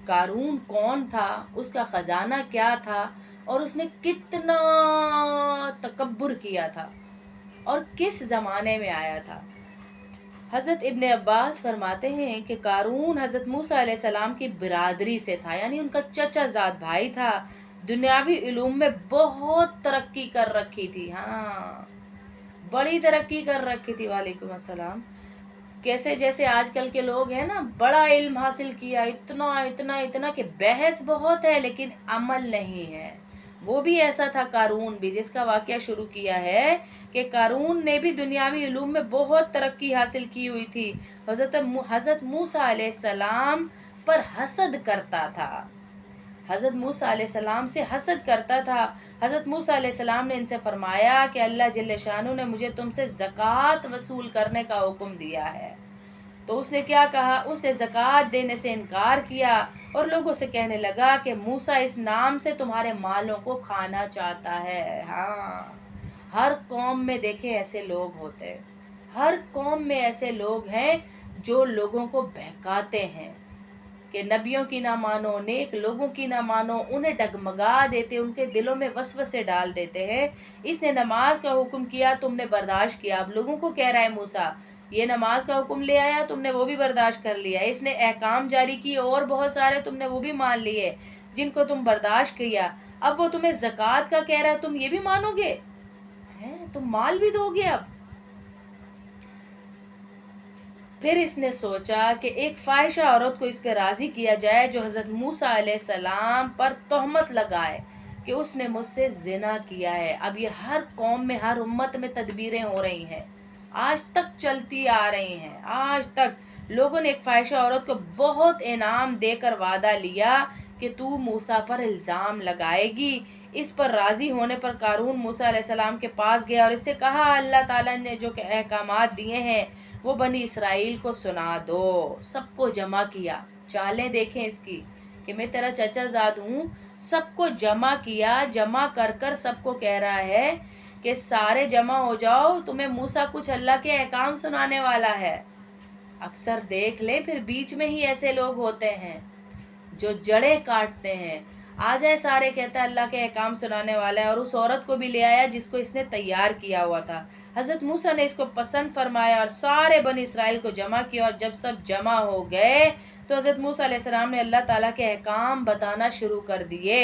قارون کون تھا، اس کا خزانہ کیا تھا، اور اس نے کتنا تکبر کیا تھا اور کس زمانے میں آیا تھا۔ حضرت ابن عباس فرماتے ہیں کہ قارون حضرت موسیٰ علیہ السلام کی برادری سے تھا، یعنی ان کا چچا زاد بھائی تھا۔ دنیاوی علوم میں بہت ترقی کر رکھی تھی، ہاں بڑی ترقی کر رکھی تھی۔ وعلیکم السلام۔ کیسے جیسے آج کل کے لوگ ہیں نا، بڑا علم حاصل کیا، اتنا اتنا اتنا کہ بحث بہت ہے لیکن عمل نہیں ہے، وہ بھی ایسا تھا قارون بھی، جس کا واقعہ شروع کیا ہے کہ قارون نے بھی دنیاوی علوم میں بہت ترقی حاصل کی ہوئی تھی۔ حضرت موسیٰ علیہ السلام پر حسد کرتا تھا، حضرت موسیٰ علیہ السلام سے حسد کرتا تھا۔ حضرت موسیٰ علیہ السلام نے ان سے فرمایا کہ اللہ جل شانہ نے مجھے تم سے زکوٰۃ وصول کرنے کا حکم دیا ہے۔ تو اس نے کیا کہا، اس نے زکوٰۃ دینے سے انکار کیا اور لوگوں سے کہنے لگا کہ موسیٰ اس نام سے تمہارے مالوں کو کھانا چاہتا ہے۔ ہاں، ہر قوم میں دیکھیں ایسے لوگ ہوتے ہیں، ہر قوم میں ایسے لوگ ہیں جو لوگوں کو بہکاتے ہیں کہ نبیوں کی نہ مانو، نیک لوگوں کی نہ مانو، انہیں ڈگمگا دیتے، ان کے دلوں میں وسوسے ڈال دیتے ہیں۔ اس نے نماز کا حکم کیا، تم نے برداشت کیا۔ اب لوگوں کو کہہ رہا ہے موسیٰ، یہ نماز کا حکم لے آیا، تم نے وہ بھی برداشت کر لیا۔ اس نے احکام جاری کی اور بہت سارے، تم نے وہ بھی مان لیے جن کو تم برداشت کیا۔ اب وہ تمہیں زکوٰۃ کا کہہ رہا ہے، تم یہ بھی مانو گے؟ تم مال بھی دو گے اب؟ پھر اس نے سوچا کہ ایک فاحشہ عورت کو اس پہ راضی کیا جائے جو حضرت موسیٰ علیہ السلام پر تہمت لگائے کہ اس نے مجھ سے زنا کیا ہے۔ اب یہ ہر قوم میں، ہر امت میں تدبیریں ہو رہی ہیں، آج تک چلتی آ رہی ہیں، آج تک لوگوں نے ایک فاحشہ عورت کو بہت انعام دے کر وعدہ لیا کہ تو موسیٰ پر الزام لگائے گی۔ اس پر راضی ہونے پر قارون موسیٰ علیہ السلام کے پاس گیا اور اس سے کہا، اللہ تعالیٰ نے جو کہ احکامات دیے ہیں وہ بنی اسرائیل کو سنا دو۔ سب کو جمع کیا، چالیں دیکھیں اس کی کہ میں تیرا چچا زاد ہوں۔ سب کو جمع کیا، جمع کر کر سب کو کہہ رہا ہے کہ سارے جمع ہو جاؤ، تمہیں موسیٰ کچھ اللہ کے احکام سنانے والا ہے۔ اکثر دیکھ لیں پھر بیچ میں ہی ایسے لوگ ہوتے ہیں جو جڑیں کاٹتے ہیں۔ آ جائے سارے، کہتا ہے اللہ کے احکام سنانے والا ہے، اور اس عورت کو بھی لے آیا جس کو اس نے تیار کیا ہوا تھا۔ حضرت موسیٰ نے اس کو پسند فرمایا اور سارے بنی اسرائیل کو جمع کیا، اور جب سب جمع ہو گئے تو حضرت موسیٰ علیہ السلام نے اللہ تعالیٰ کے احکام بتانا شروع کر دیے۔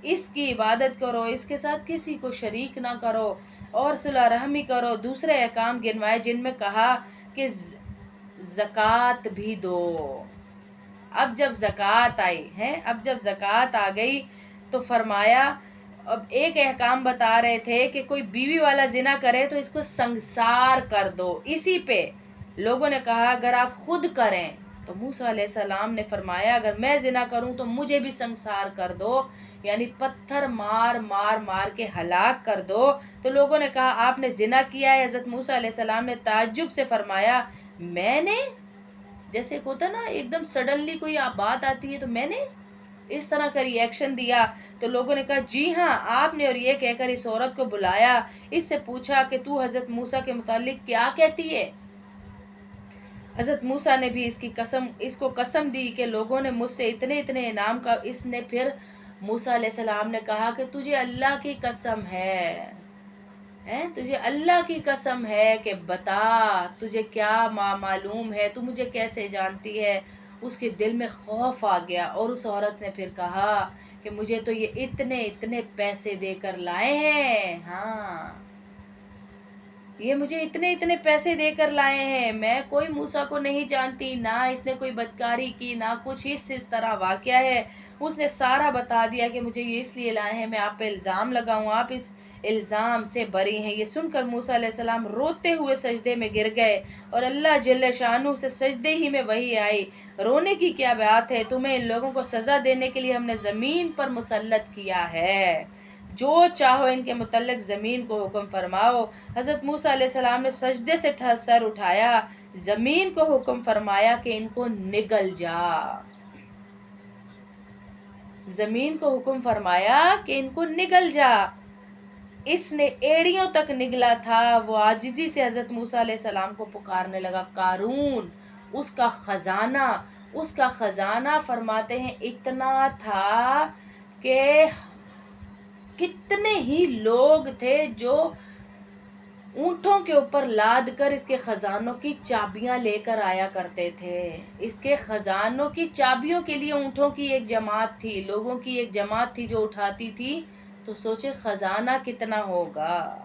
اس کی عبادت کرو، اس کے ساتھ کسی کو شریک نہ کرو، اور صلح رحمی کرو۔ دوسرے احکام گنوائے جن میں کہا کہ زکوٰۃ بھی دو۔ اب جب زکوٰۃ آئی ہے، اب جب زکوٰۃ آ گئی تو فرمایا، اب ایک احکام بتا رہے تھے کہ کوئی بیوی والا زنا کرے تو اس کو سنگسار کر دو۔ اسی پہ لوگوں نے کہا اگر آپ خود کریں، تو موسیٰ علیہ السلام نے فرمایا اگر میں زنا کروں تو مجھے بھی سنگسار کر دو، یعنی پتھر مار مار مار کے ہلاک کر دو۔ تو لوگوں نے کہا آپ نے زنا کیا ہے؟ حضرت موسیٰ علیہ السلام نے تعجب سے فرمایا، میں نے، جیسے ہوتا نا ایک دم سڈنلی کوئی بات آتی ہے تو میں نے اس طرح کا ری ایکشن دیا۔ تو لوگوں نے کہا جی ہاں آپ نے، اور یہ کہہ کر اس عورت کو بلایا، اس سے پوچھا کہ تو حضرت موسیٰ کے متعلق کیا کہتی ہے؟ حضرت موسیٰ نے بھی اس کو قسم دی کہ لوگوں نے مجھ سے اتنے اتنے انعام کا۔ اس نے پھر موسیٰ علیہ السلام نے کہا کہ تجھے اللہ کی قسم ہے، تجھے اللہ کی قسم ہے کہ بتا تجھے کیا معلوم ہے، تو مجھے کیسے جانتی ہے؟ اس کے دل میں خوف آ گیا، اور اس عورت نے پھر کہا کہ مجھے تو یہ اتنے اتنے پیسے دے کر لائے ہیں، ہاں یہ مجھے اتنے اتنے پیسے دے کر لائے ہیں، میں کوئی موسیٰ کو نہیں جانتی، نہ اس نے کوئی بدکاری کی، نہ کچھ اس طرح واقعہ ہے۔ اس نے سارا بتا دیا کہ مجھے یہ اس لیے لائے ہیں میں آپ پہ الزام لگاؤں، آپ اس الزام سے بری ہیں۔ یہ سن کر موسیٰ علیہ السلام روتے ہوئے سجدے میں گر گئے، اور اللہ جل شانہ سے سجدے ہی میں وحی آئی، رونے کی کیا بات ہے، تمہیں ان لوگوں کو سزا دینے کے لیے ہم نے زمین پر مسلط کیا ہے، جو چاہو ان کے متعلق زمین کو حکم فرماؤ۔ حضرت موسیٰ علیہ السلام نے سجدے سے سر اٹھایا، زمین کو حکم فرمایا کہ ان کو نگل جا، زمین کو حکم فرمایا کہ ان کو نگل جا۔ اس نے ایڑیوں تک نگلا تھا، وہ عاجزی سے حضرت موسیٰ علیہ السلام کو پکارنے لگا، قارون، اس کا خزانہ اس کا خزانہ فرماتے ہیں اتنا تھا کہ کتنے ہی لوگ تھے جو اونٹوں کے اوپر لاد کر اس کے خزانوں کی چابیاں لے کر آیا کرتے تھے. اس کے خزانوں کی چابیوں کے لیے اونٹوں کی ایک جماعت تھی، لوگوں کی ایک جماعت تھی جو اٹھاتی تھی. تو سوچے خزانہ کتنا ہوگا،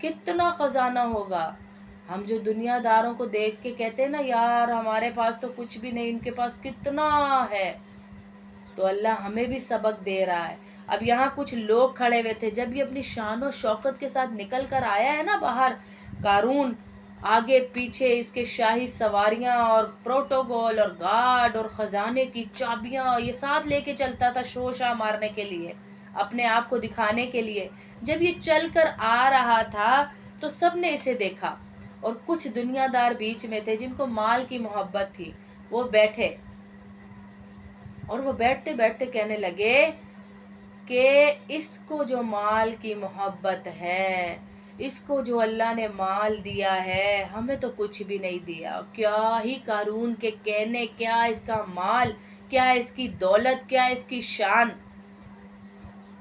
کتنا خزانہ ہوگا. ہم جو دنیا داروں کو دیکھ کے کہتے ہیں نا یار ہمارے پاس تو کچھ بھی نہیں، ان کے پاس کتنا ہے. تو اللہ ہمیں بھی سبق دے رہا ہے. اب یہاں کچھ لوگ کھڑے ہوئے تھے، جب یہ اپنی شان و شوکت کے ساتھ نکل کر آیا ہے نا باہر، قارون آگے پیچھے اس کے شاہی سواریاں اور پروٹوکول اور گارڈ اور خزانے کی چابیاں یہ ساتھ لے کے چلتا تھا شوشا مارنے کے لیے، اپنے آپ کو دکھانے کے لیے. جب یہ چل کر آ رہا تھا تو سب نے اسے دیکھا، اور کچھ دنیا دار بیچ میں تھے جن کو مال کی محبت تھی. وہ بیٹھے اور وہ بیٹھتے بیٹھتے کہنے لگے کہ اس کو جو مال کی محبت ہے، اس کو جو اللہ نے مال دیا ہے، ہمیں تو کچھ بھی نہیں دیا. کیا ہی قارون کے کہنے، کیا اس کا مال، کیا اس کی دولت، کیا اس کی شان.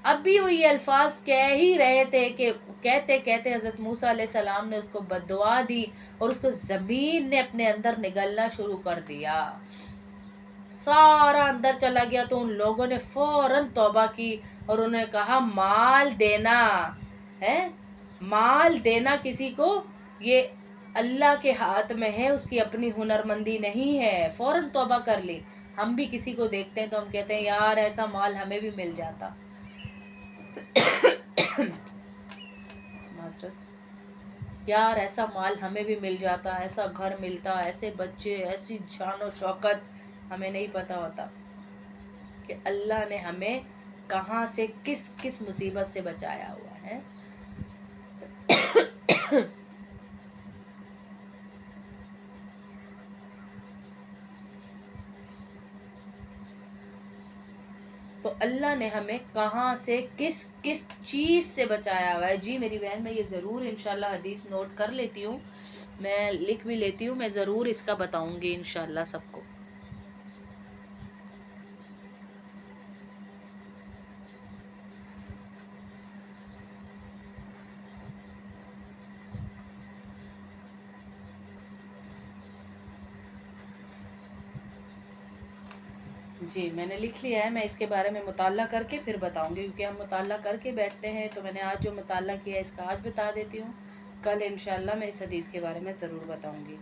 اب بھی وہ یہ الفاظ کہہ ہی رہے تھے کہ کہتے کہتے حضرت موسیٰ علیہ السلام نے اس کو بددعا دی اور اس کو زمین نے اپنے اندر نگلنا شروع کر دیا. سارا اندر چلا گیا. تو ان لوگوں نے فوراً توبہ کی اور انہوں نے کہا مال دینا ہے، مال دینا کسی کو یہ اللہ کے ہاتھ میں ہے، اس کی اپنی ہنرمندی نہیں ہے. فوراً توبہ کر لی. ہم بھی کسی کو دیکھتے ہیں تو ہم کہتے ہیں یار ایسا مال ہمیں بھی مل جاتا. یار ایسا مال ہمیں بھی مل جاتا، ایسا گھر ملتا، ایسے بچے، ایسی شان و شوکت. ہمیں نہیں پتا ہوتا کہ اللہ نے ہمیں کہاں سے کس کس مصیبت سے بچایا ہوا ہے. تو اللہ نے ہمیں کہاں سے کس کس چیز سے بچایا ہوا ہے. جی میری بہن، میں یہ ضرور انشاءاللہ حدیث نوٹ کر لیتی ہوں، میں لکھ بھی لیتی ہوں، میں ضرور اس کا بتاؤں گی انشاءاللہ سب کو. جی میں نے لکھ لیا ہے، میں اس کے بارے میں مطالعہ کر کے پھر بتاؤں گی، کیونکہ ہم مطالعہ کر کے بیٹھتے ہیں. تو میں نے آج جو مطالعہ کیا ہے اس کا آج بتا دیتی ہوں، کل انشاءاللہ میں اس حدیث کے بارے میں ضرور بتاؤں گی.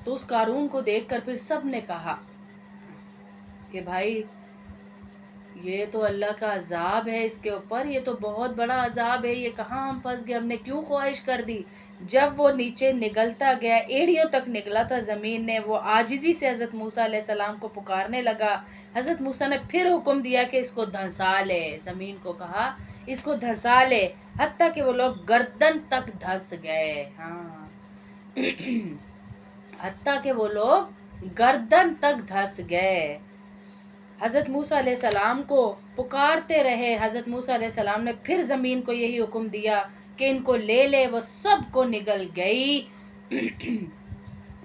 تو اس قارون کو دیکھ کر پھر سب نے کہا کہ بھائی یہ تو اللہ کا عذاب ہے اس کے اوپر، یہ تو بہت بڑا عذاب ہے، یہ کہاں ہم پھنس گئے، ہم نے کیوں خواہش کر دی. جب وہ نیچے نگلتا گیا، ایڑیوں تک نگلا تھا زمین نے، وہ عاجزی سے حضرت موسیٰ علیہ السلام کو پکارنے لگا. حضرت موسیٰ نے پھر حکم دیا کہ اس کو دھنسا لے. زمین کو کہا اس کو دھنسا لے، حتیٰ کہ وہ لوگ گردن تک دھس گئے. ہاں حتیٰ کہ وہ لوگ گردن تک دھس گئے. حضرت موسیٰ علیہ السلام کو پکارتے رہے. حضرت موسیٰ علیہ السلام نے پھر زمین کو یہی حکم دیا کہ ان کو لے لے. وہ سب کو نگل گئی.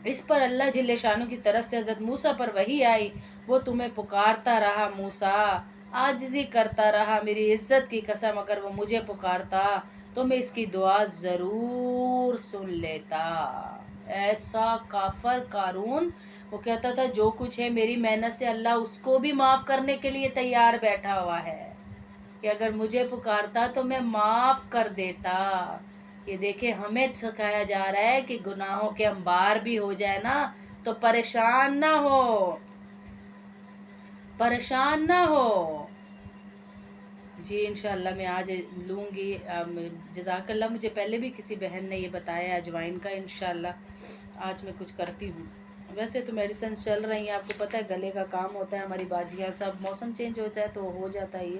اس پر اللہ جل شانہ کی طرف سے حضرت موسیٰ پر وحی آئی، وہ تمہیں پکارتا رہا موسیٰ، عاجزی کرتا رہا. میری عزت کی قسم اگر وہ مجھے پکارتا تو میں اس کی دعا ضرور سن لیتا. ایسا کافر قارون، وہ کہتا تھا جو کچھ ہے میری محنت سے اللہ اس کو بھی معاف کرنے کے لیے تیار بیٹھا ہوا ہے، کہ اگر مجھے پکارتا تو میں معاف کر دیتا. یہ دیکھیں ہمیں سکھایا جا رہا ہے کہ گناہوں کے انبار بھی ہو جائے نا تو پریشان نہ ہو، پریشان نہ ہو. جی انشاءاللہ میں آج لوں گی. جزاک اللہ، مجھے پہلے بھی کسی بہن نے یہ بتایا اجوائن کا، انشاءاللہ آج میں کچھ کرتی ہوں. ویسے تو میڈیسن چل رہی ہیں، آپ کو پتہ ہے گلے کا کام ہوتا ہے، ہماری باجیاں سب موسم چینج ہوتا ہے تو ہو جاتا ہے یہ.